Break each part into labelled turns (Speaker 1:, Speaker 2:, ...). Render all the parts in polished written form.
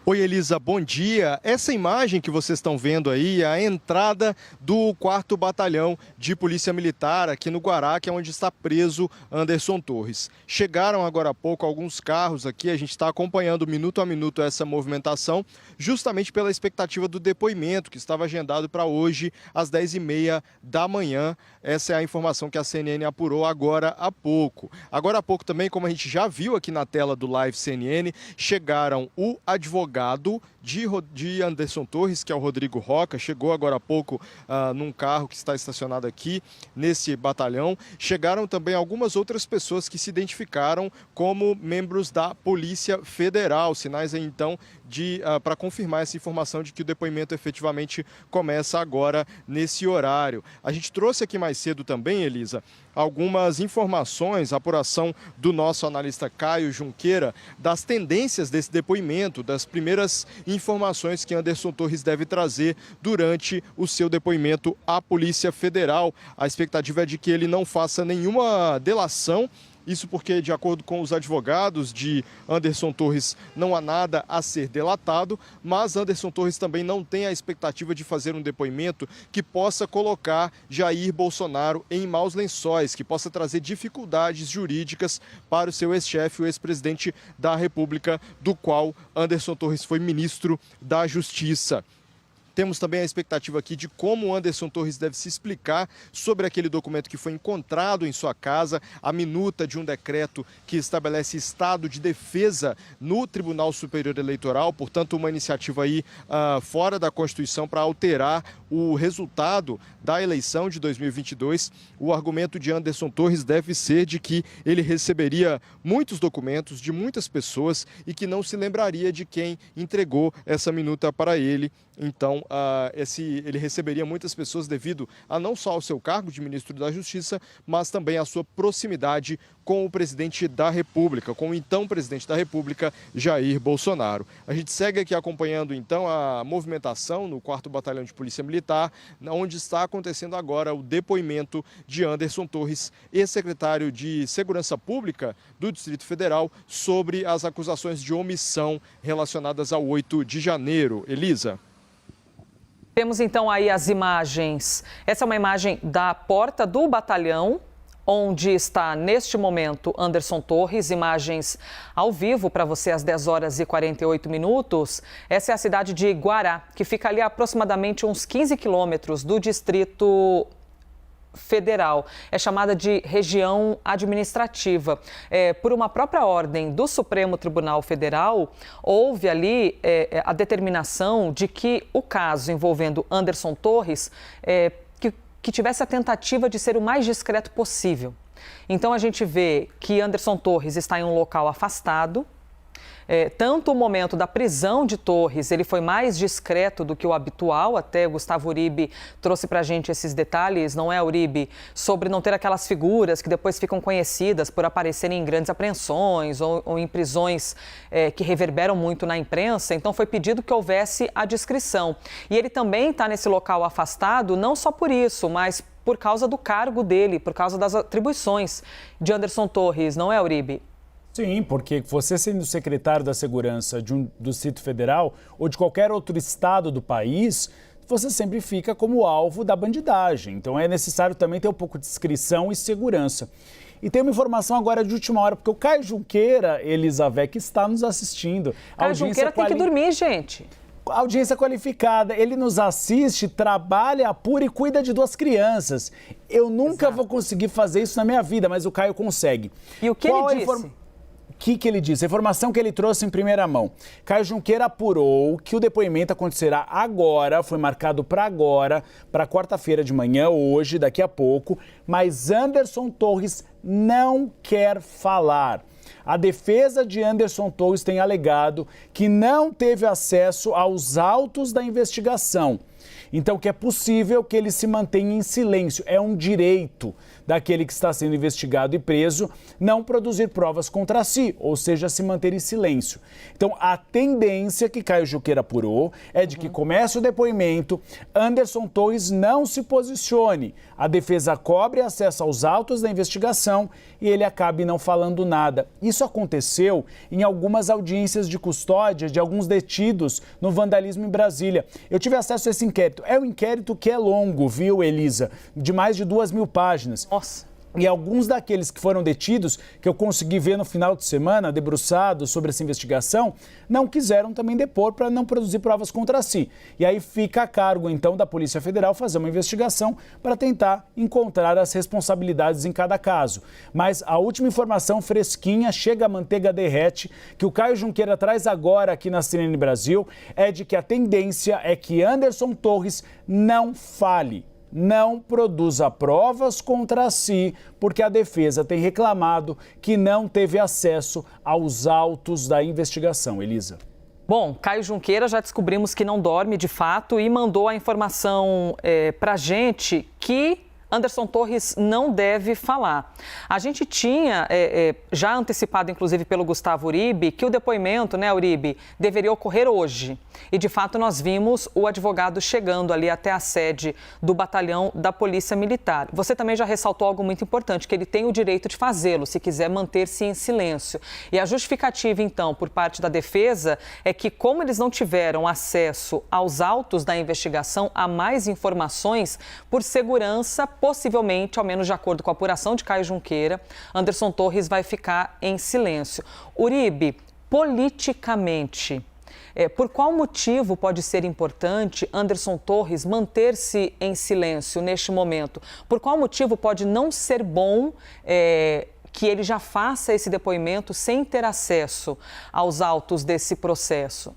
Speaker 1: Oi, Elisa, bom dia. Essa imagem que vocês estão vendo aí é a entrada do 4º Batalhão de Polícia Militar aqui no Guará, que é onde está preso Anderson Torres. Chegaram agora há pouco alguns carros aqui, a gente está acompanhando minuto a minuto essa movimentação, justamente pela expectativa do depoimento, que estava agendado para hoje, às 10h30 da manhã. Essa é a informação que a CNN apurou agora há pouco. Agora há pouco também, como a gente já viu aqui na tela do Live CNN, chegaram o advogado de Anderson Torres, que é o Rodrigo Roca, chegou agora há pouco num carro que está estacionado aqui nesse batalhão. Chegaram também algumas outras pessoas que se identificaram como membros da Polícia Federal, sinais aí então para confirmar essa informação de que o depoimento efetivamente começa agora nesse horário. A gente trouxe aqui mais cedo também, Elisa, algumas informações, apuração do nosso analista Caio Junqueira, das tendências desse depoimento, das primeiras informações que Anderson Torres deve trazer durante o seu depoimento à Polícia Federal. A expectativa é de que ele não faça nenhuma delação. Isso porque, de acordo com os advogados de Anderson Torres, não há nada a ser delatado, mas Anderson Torres também não tem a expectativa de fazer um depoimento que possa colocar Jair Bolsonaro em maus lençóis, que possa trazer dificuldades jurídicas para o seu ex-chefe, o ex-presidente da República, do qual Anderson Torres foi ministro da Justiça. Temos também a expectativa aqui de como Anderson Torres deve se explicar sobre aquele documento que foi encontrado em sua casa, a minuta de um decreto que estabelece estado de defesa no Tribunal Superior Eleitoral, portanto uma iniciativa aí fora da Constituição para alterar o resultado da eleição de 2022. O argumento de Anderson Torres deve ser de que ele receberia muitos documentos de muitas pessoas e que não se lembraria de quem entregou essa minuta para ele. Então, ele receberia muitas pessoas devido a não só ao seu cargo de ministro da Justiça, mas também à sua proximidade com o presidente da República, com o então presidente da República, Jair Bolsonaro. A gente segue aqui acompanhando então a movimentação no 4º Batalhão de Polícia Militar, onde está acontecendo agora o depoimento de Anderson Torres, ex-secretário de Segurança Pública do Distrito Federal, sobre as acusações de omissão relacionadas ao 8 de janeiro. Elisa.
Speaker 2: Temos então aí as imagens. Essa é uma imagem da porta do batalhão, onde está neste momento Anderson Torres, imagens ao vivo para você às 10h48. Essa é a cidade de Guará, que fica ali a aproximadamente uns 15 quilômetros do Distrito Federal. É chamada de região administrativa. Por uma própria ordem do Supremo Tribunal Federal, houve ali a determinação de que o caso envolvendo Anderson Torres que tivesse a tentativa de ser o mais discreto possível. Então a gente vê que Anderson Torres está em um local afastado. Tanto o momento da prisão de Torres, ele foi mais discreto do que o habitual, até Gustavo Uribe trouxe para a gente esses detalhes, não é, Uribe? Sobre não ter aquelas figuras que depois ficam conhecidas por aparecerem em grandes apreensões ou em prisões que reverberam muito na imprensa, então foi pedido que houvesse a discrição. E ele também está nesse local afastado, não só por isso, mas por causa do cargo dele, por causa das atribuições de Anderson Torres, não é, Uribe?
Speaker 3: Sim, porque você sendo secretário da Segurança do Distrito Federal ou de qualquer outro estado do país, você sempre fica como alvo da bandidagem. Então é necessário também ter um pouco de discrição e segurança. E tem uma informação agora de última hora, porque o Caio Junqueira, Elizabeth, que está nos assistindo.
Speaker 2: Caio Junqueira tem que dormir, gente.
Speaker 3: Audiência qualificada, ele nos assiste, trabalha, apura e cuida de 2 crianças. Eu nunca vou conseguir fazer isso na minha vida, mas o Caio consegue.
Speaker 2: E o que ele disse?
Speaker 3: O que ele disse? A informação que ele trouxe em primeira mão. Caio Junqueira apurou que o depoimento acontecerá agora, foi marcado para agora, para quarta-feira de manhã, hoje, daqui a pouco, mas Anderson Torres não quer falar. A defesa de Anderson Torres tem alegado que não teve acesso aos autos da investigação. Então, que é possível que ele se mantenha em silêncio. É um direito daquele que está sendo investigado e preso não produzir provas contra si, ou seja, se manter em silêncio. Então, a tendência que Caio Junqueira apurou é de que comece o depoimento, Anderson Torres não se posicione, a defesa cobre acesso aos autos da investigação e ele acabe não falando nada. Isso aconteceu em algumas audiências de custódia de alguns detidos no vandalismo em Brasília. Eu tive acesso a esse inquérito. É um inquérito que é longo, viu, Elisa? De mais de 2.000 páginas.
Speaker 2: Nossa.
Speaker 3: E alguns daqueles que foram detidos, que eu consegui ver no final de semana, debruçados sobre essa investigação, não quiseram também depor para não produzir provas contra si. E aí fica a cargo, então, da Polícia Federal fazer uma investigação para tentar encontrar as responsabilidades em cada caso. Mas a última informação fresquinha, chega a manteiga derrete, que o Caio Junqueira traz agora aqui na CNN Brasil, é de que a tendência é que Anderson Torres não fale, não produza provas contra si, porque a defesa tem reclamado que não teve acesso aos autos da investigação. Elisa.
Speaker 2: Bom, Caio Junqueira já descobrimos que não dorme de fato e mandou a informação para a gente que Anderson Torres não deve falar. A gente tinha já antecipado, inclusive pelo Gustavo Uribe, que o depoimento, né, Uribe, deveria ocorrer hoje. E, de fato, nós vimos o advogado chegando ali até a sede do batalhão da Polícia Militar. Você também já ressaltou algo muito importante, que ele tem o direito de fazê-lo, se quiser manter-se em silêncio. E a justificativa, então, por parte da defesa, é que, como eles não tiveram acesso aos autos da investigação, a mais informações, por segurança, possivelmente, ao menos de acordo com a apuração de Caio Junqueira, Anderson Torres vai ficar em silêncio. Uribe, politicamente, por qual motivo pode ser importante Anderson Torres manter-se em silêncio neste momento? Por qual motivo pode não ser bom que ele já faça esse depoimento sem ter acesso aos autos desse processo?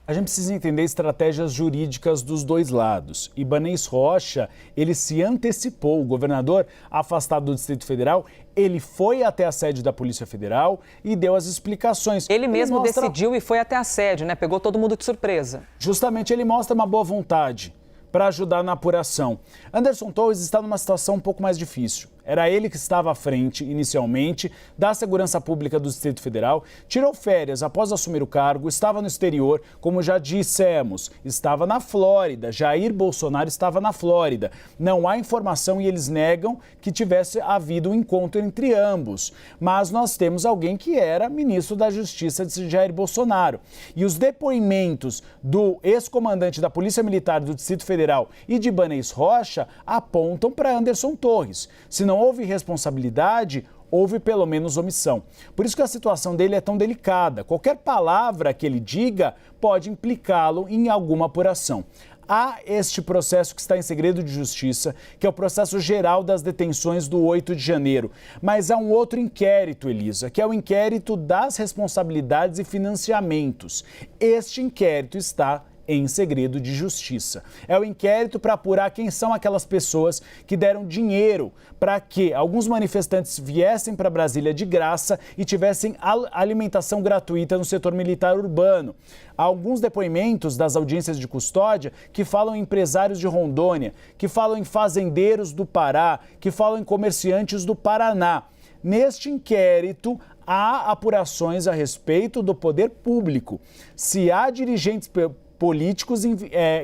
Speaker 3: A gente precisa entender estratégias jurídicas dos dois lados. Ibanez Rocha, ele se antecipou, o governador afastado do Distrito Federal, ele foi até a sede da Polícia Federal e deu as explicações.
Speaker 2: Ele mesmo decidiu e foi até a sede, né? Pegou todo mundo de surpresa.
Speaker 3: Justamente, ele mostra uma boa vontade para ajudar na apuração. Anderson Torres está numa situação um pouco mais difícil. Era ele que estava à frente, inicialmente, da Segurança Pública do Distrito Federal, tirou férias após assumir o cargo, estava no exterior, como já dissemos, estava na Flórida, Jair Bolsonaro estava na Flórida. Não há informação e eles negam que tivesse havido um encontro entre ambos. Mas nós temos alguém que era ministro da Justiça de Jair Bolsonaro. E os depoimentos do ex-comandante da Polícia Militar do Distrito Federal e de Ibanez Rocha apontam para Anderson Torres. Se não houve responsabilidade, houve pelo menos omissão. Por isso que a situação dele é tão delicada. Qualquer palavra que ele diga pode implicá-lo em alguma apuração. Há este processo que está em segredo de justiça, que é o processo geral das detenções do 8 de janeiro. Mas há um outro inquérito, Elisa, que é o inquérito das responsabilidades e financiamentos. Este inquérito está em segredo de justiça. É o inquérito para apurar quem são aquelas pessoas que deram dinheiro para que alguns manifestantes viessem para Brasília de graça e tivessem alimentação gratuita no setor militar urbano. Há alguns depoimentos das audiências de custódia que falam em empresários de Rondônia, que falam em fazendeiros do Pará, que falam em comerciantes do Paraná. Neste inquérito, há apurações a respeito do poder público. Se há dirigentes políticos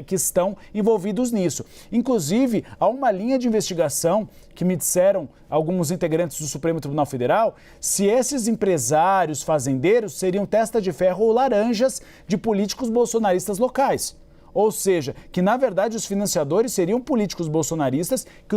Speaker 3: que estão envolvidos nisso. Inclusive, há uma linha de investigação que me disseram alguns integrantes do Supremo Tribunal Federal, se esses empresários fazendeiros seriam testa de ferro ou laranjas de políticos bolsonaristas locais. Ou seja, que na verdade os financiadores seriam políticos bolsonaristas que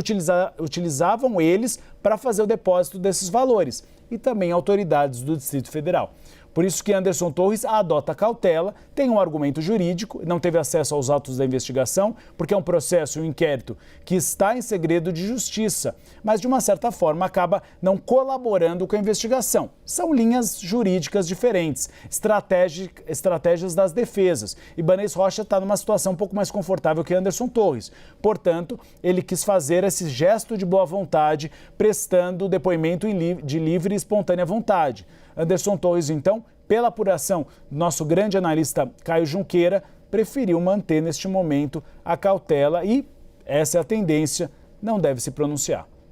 Speaker 3: utilizavam eles para fazer o depósito desses valores e também autoridades do Distrito Federal. Por isso que Anderson Torres adota cautela, tem um argumento jurídico, não teve acesso aos autos da investigação, porque é um processo, um inquérito que está em segredo de justiça, mas de uma certa forma acaba não colaborando com a investigação. São linhas jurídicas diferentes, estratégias das defesas. Ibanez Rocha está numa situação um pouco mais confortável que Anderson Torres. Portanto, ele quis fazer esse gesto de boa vontade, prestando depoimento de livre e espontânea vontade. Anderson Torres, então, pela apuração do nosso grande analista Caio Junqueira, preferiu manter neste momento a cautela e essa é a tendência, não deve se pronunciar.